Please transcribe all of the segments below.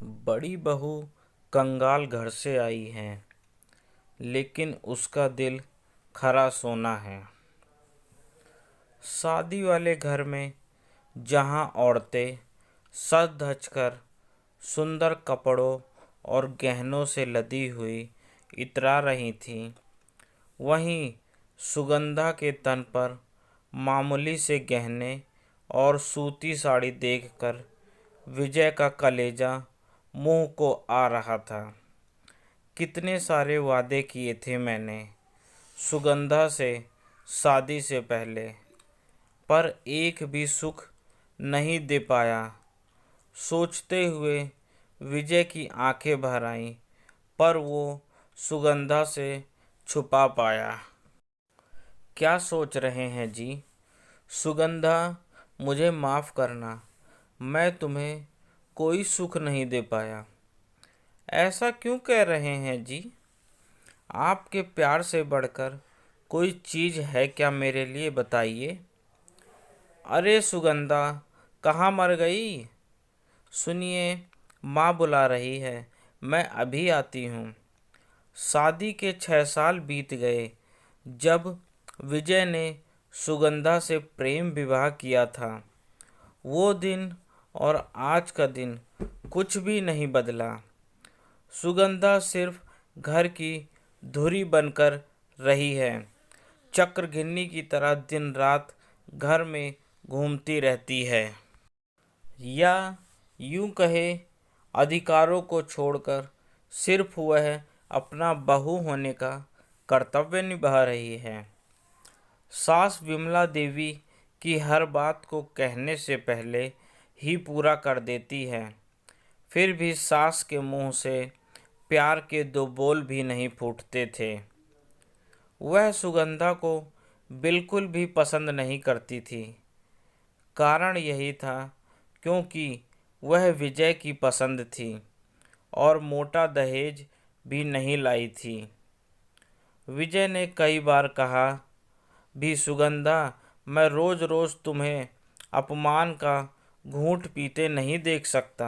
बड़ी बहू कंगाल घर से आई है, लेकिन उसका दिल खरा सोना है। शादी वाले घर में जहाँ औरतें सज धज कर सुंदर कपड़ों और गहनों से लदी हुई इतरा रही थीं, वहीं सुगंधा के तन पर मामूली से गहने और सूती साड़ी देखकर विजय का कलेजा मुंह को आ रहा था। कितने सारे वादे किए थे मैंने सुगंधा से शादी से पहले, पर एक भी सुख नहीं दे पाया। सोचते हुए विजय की आंखें भर आईं, पर वो सुगंधा से छुपा पाया। क्या सोच रहे हैं जी? सुगंधा, मुझे माफ़ करना, मैं तुम्हें कोई सुख नहीं दे पाया। ऐसा क्यों कह रहे हैं जी? आपके प्यार से बढ़कर कोई चीज़ है क्या मेरे लिए, बताइए। अरे सुगंधा, कहाँ मर गई? सुनिए, माँ बुला रही है, मैं अभी आती हूँ। शादी के 6 साल बीत गए जब विजय ने सुगंधा से प्रेम विवाह किया था। वो दिन और आज का दिन कुछ भी नहीं बदला। सुगंधा सिर्फ घर की धुरी बनकर रही है, चक्रघिन्नी की तरह दिन रात घर में घूमती रहती है, या यूं कहे अधिकारों को छोड़कर सिर्फ वह अपना बहू होने का कर्तव्य निभा रही है। सास विमला देवी की हर बात को कहने से पहले ही पूरा कर देती है, फिर भी सास के मुंह से प्यार के 2 बोल भी नहीं फूटते थे। वह सुगंधा को बिल्कुल भी पसंद नहीं करती थी। कारण यही था क्योंकि वह विजय की पसंद थी और मोटा दहेज भी नहीं लाई थी। विजय ने कई बार कहा भी, सुगंधा, मैं रोज़ रोज़ तुम्हें अपमान का घूंट पीते नहीं देख सकता।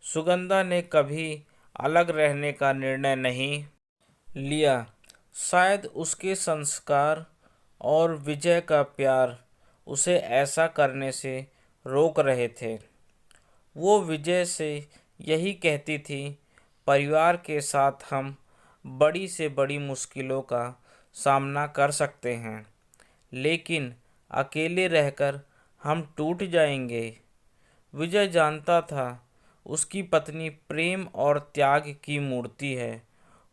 सुगंधा ने कभी अलग रहने का निर्णय नहीं लिया। शायद उसके संस्कार और विजय का प्यार उसे ऐसा करने से रोक रहे थे। वो विजय से यही कहती थी, परिवार के साथ हम बड़ी से बड़ी मुश्किलों का सामना कर सकते हैं, लेकिन अकेले रहकर हम टूट जाएंगे। विजय जानता था उसकी पत्नी प्रेम और त्याग की मूर्ति है,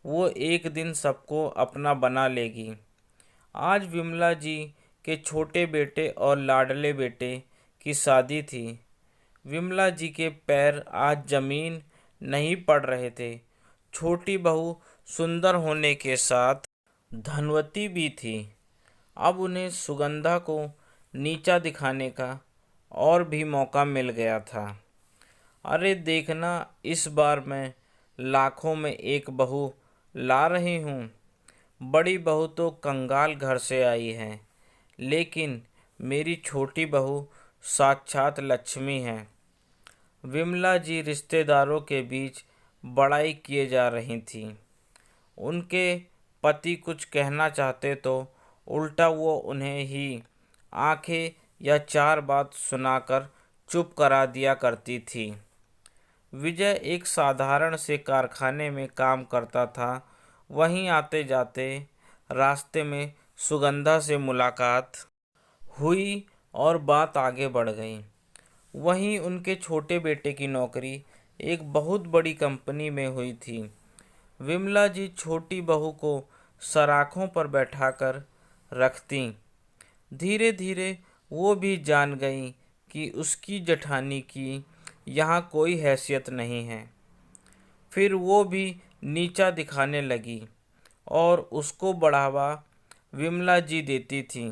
वो एक दिन सबको अपना बना लेगी। आज विमला जी के छोटे बेटे और लाडले बेटे की शादी थी। विमला जी के पैर आज जमीन नहीं पड़ रहे थे। छोटी बहू सुंदर होने के साथ धनवती भी थी। अब उन्हें सुगंधा को नीचा दिखाने का और भी मौका मिल गया था। अरे देखना, इस बार मैं लाखों में एक बहू ला रही हूँ। बड़ी बहू तो कंगाल घर से आई है, लेकिन मेरी छोटी बहू साक्षात लक्ष्मी है। विमला जी रिश्तेदारों के बीच बड़ाई किए जा रही थी। उनके पति कुछ कहना चाहते तो उल्टा वो उन्हें ही आंखें या 4 बात सुनाकर चुप करा दिया करती थी। विजय एक साधारण से कारखाने में काम करता था। वहीं आते जाते रास्ते में सुगंधा से मुलाकात हुई और बात आगे बढ़ गई। वहीं उनके छोटे बेटे की नौकरी एक बहुत बड़ी कंपनी में हुई थी। विमला जी छोटी बहू को सराखों पर बैठाकर रखती। धीरे धीरे वो भी जान गई कि उसकी जेठानी की यहाँ कोई हैसियत नहीं है। फिर वो भी नीचा दिखाने लगी और उसको बढ़ावा विमला जी देती थी।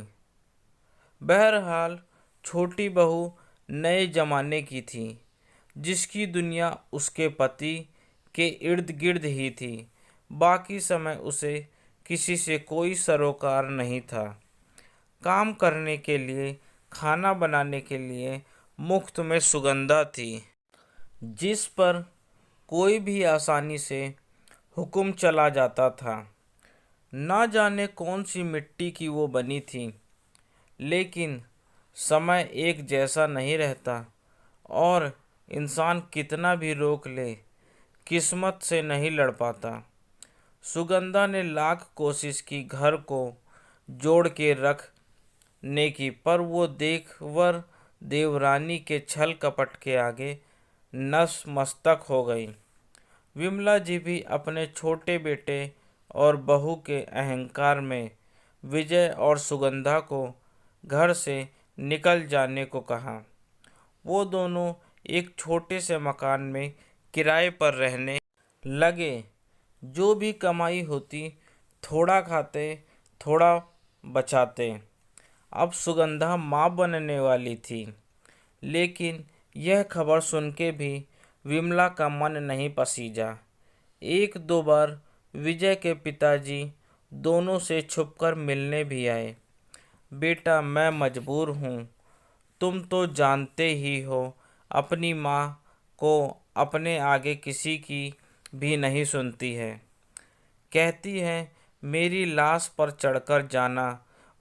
बहरहाल छोटी बहू नए जमाने की थी, जिसकी दुनिया उसके पति के इर्द गिर्द ही थी। बाकी समय उसे किसी से कोई सरोकार नहीं था। काम करने के लिए, खाना बनाने के लिए मुफ्त में सुगंधा थी, जिस पर कोई भी आसानी से हुक्म चला जाता था। ना जाने कौन सी मिट्टी की वो बनी थी, लेकिन समय एक जैसा नहीं रहता और इंसान कितना भी रोक ले, किस्मत से नहीं लड़ पाता। सुगंधा ने लाख कोशिश की घर को जोड़ के रखने की, पर वो देखवर देवरानी के छल कपट के आगे नतमस्तक हो गई। विमला जी भी अपने छोटे बेटे और बहू के अहंकार में विजय और सुगंधा को घर से निकल जाने को कहा। वो दोनों एक छोटे से मकान में किराए पर रहने लगे। जो भी कमाई होती, थोड़ा खाते थोड़ा बचाते। अब सुगंधा माँ बनने वाली थी, लेकिन यह खबर सुन के भी विमला का मन नहीं पसीजा। एक दो बार विजय के पिताजी दोनों से छुपकर मिलने भी आए। बेटा, मैं मजबूर हूँ, तुम तो जानते ही हो, अपनी माँ को अपने आगे किसी की भी नहीं सुनती है। कहती है मेरी लाश पर चढ़कर जाना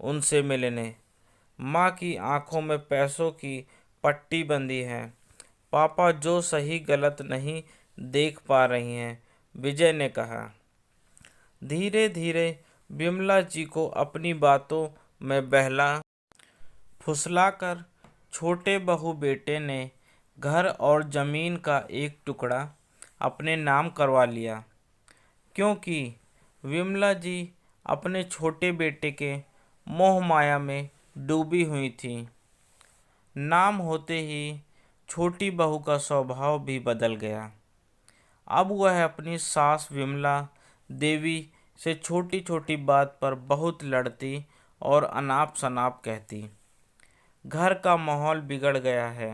उनसे मिलने। माँ की आंखों में पैसों की पट्टी बंधी है। पापा जो सही गलत नहीं देख पा रही हैं, विजय ने कहा। धीरे धीरे विमला जी को अपनी बातों में बहला फुसलाकर छोटे बहू बेटे ने घर और जमीन का एक टुकड़ा अपने नाम करवा लिया, क्योंकि विमला जी अपने छोटे बेटे के मोह माया में डूबी हुई थी। नाम होते ही छोटी बहू का स्वभाव भी बदल गया। अब वह अपनी सास विमला देवी से छोटी छोटी बात पर बहुत लड़ती और अनाप शनाप कहती। घर का माहौल बिगड़ गया है।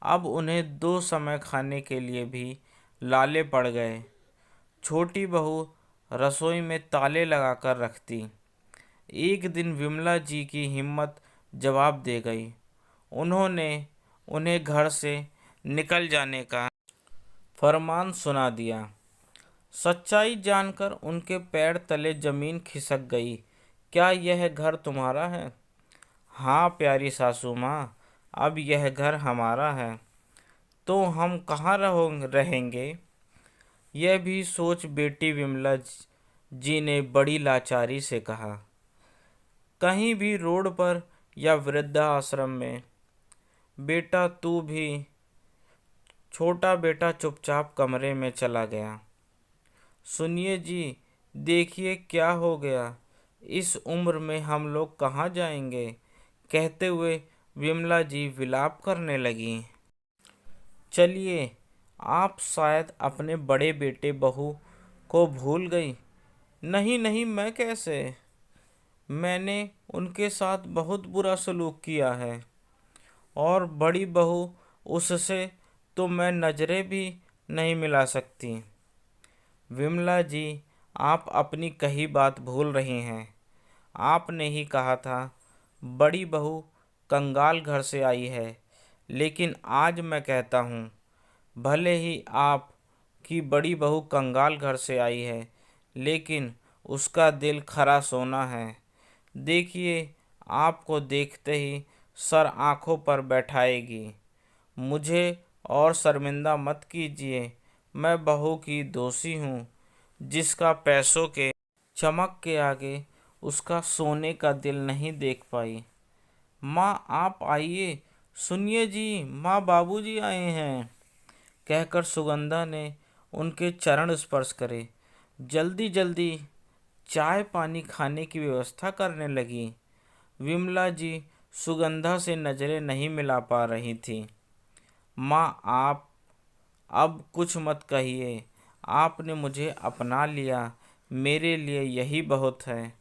अब उन्हें दो समय खाने के लिए भी लाले पड़ गए। छोटी बहू रसोई में ताले लगाकर रखती। एक दिन विमला जी की हिम्मत जवाब दे गई। उन्होंने उन्हें घर से निकल जाने का फरमान सुना दिया। सच्चाई जानकर उनके पैर तले जमीन खिसक गई। क्या यह घर तुम्हारा है? हाँ प्यारी सासू माँ, अब यह घर हमारा है। तो हम कहाँ रहेंगे? यह भी सोच बेटी विमला जी ने बड़ी लाचारी से कहा। कहीं भी रोड पर या वृद्धाश्रम में। बेटा तू भी। छोटा बेटा चुपचाप कमरे में चला गया। सुनिए जी, देखिए क्या हो गया, इस उम्र में हम लोग कहाँ जाएंगे? कहते हुए विमला जी विलाप करने लगी। चलिए, आप शायद अपने बड़े बेटे बहू को भूल गई। नहीं नहीं, मैं कैसे? मैंने उनके साथ बहुत बुरा सलूक किया है, और बड़ी बहू, उससे तो मैं नजरें भी नहीं मिला सकती। विमला जी, आप अपनी कही बात भूल रही हैं। आपने ही कहा था बड़ी बहू कंगाल घर से आई है, लेकिन आज मैं कहता हूँ, भले ही आप की बड़ी बहू कंगाल घर से आई है, लेकिन उसका दिल खरा सोना है। देखिए, आपको देखते ही सर आंखों पर बैठाएगी। मुझे और शर्मिंदा मत कीजिए। मैं बहू की दोषी हूँ, जिसका पैसों के चमक के आगे उसका सोने का दिल नहीं देख पाई। माँ आप आइए, सुनिए जी, माँ बाबूजी आए हैं, कहकर सुगंधा ने उनके चरण स्पर्श करे। जल्दी जल्दी चाय पानी खाने की व्यवस्था करने लगी। विमला जी सुगंधा से नजरें नहीं मिला पा रही थी। माँ आप अब कुछ मत कहिए। आपने मुझे अपना लिया, मेरे लिए यही बहुत है।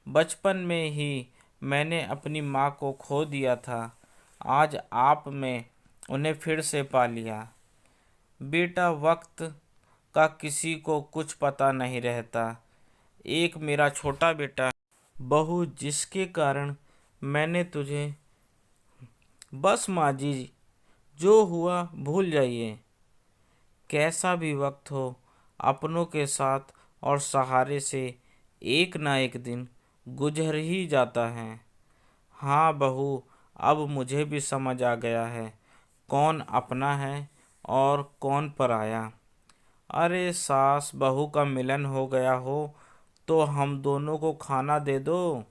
बचपन में ही मैंने अपनी माँ को खो दिया था, आज आप में उन्हें फिर से पा लिया। बेटा, वक्त का किसी को कुछ पता नहीं रहता। एक मेरा छोटा बेटा बहू, जिसके कारण मैंने तुझे। बस माँ जी, जो हुआ भूल जाइए। कैसा भी वक्त हो, अपनों के साथ और सहारे से एक ना एक दिन गुजर ही जाता है। हाँ बहू, अब मुझे भी समझ आ गया है कौन अपना है और कौन पराया। अरे सास बहू का मिलन हो गया हो तो हम दोनों को खाना दे दो,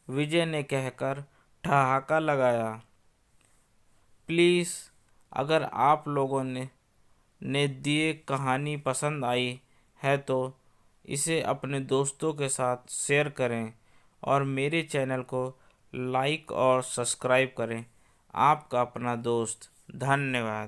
विजय ने कहकर ठहाका लगाया। प्लीज़, अगर आप लोगों ने दिए कहानी पसंद आई है तो इसे अपने दोस्तों के साथ शेयर करें और मेरे चैनल को लाइक और सब्सक्राइब करें। आपका अपना दोस्त। धन्यवाद।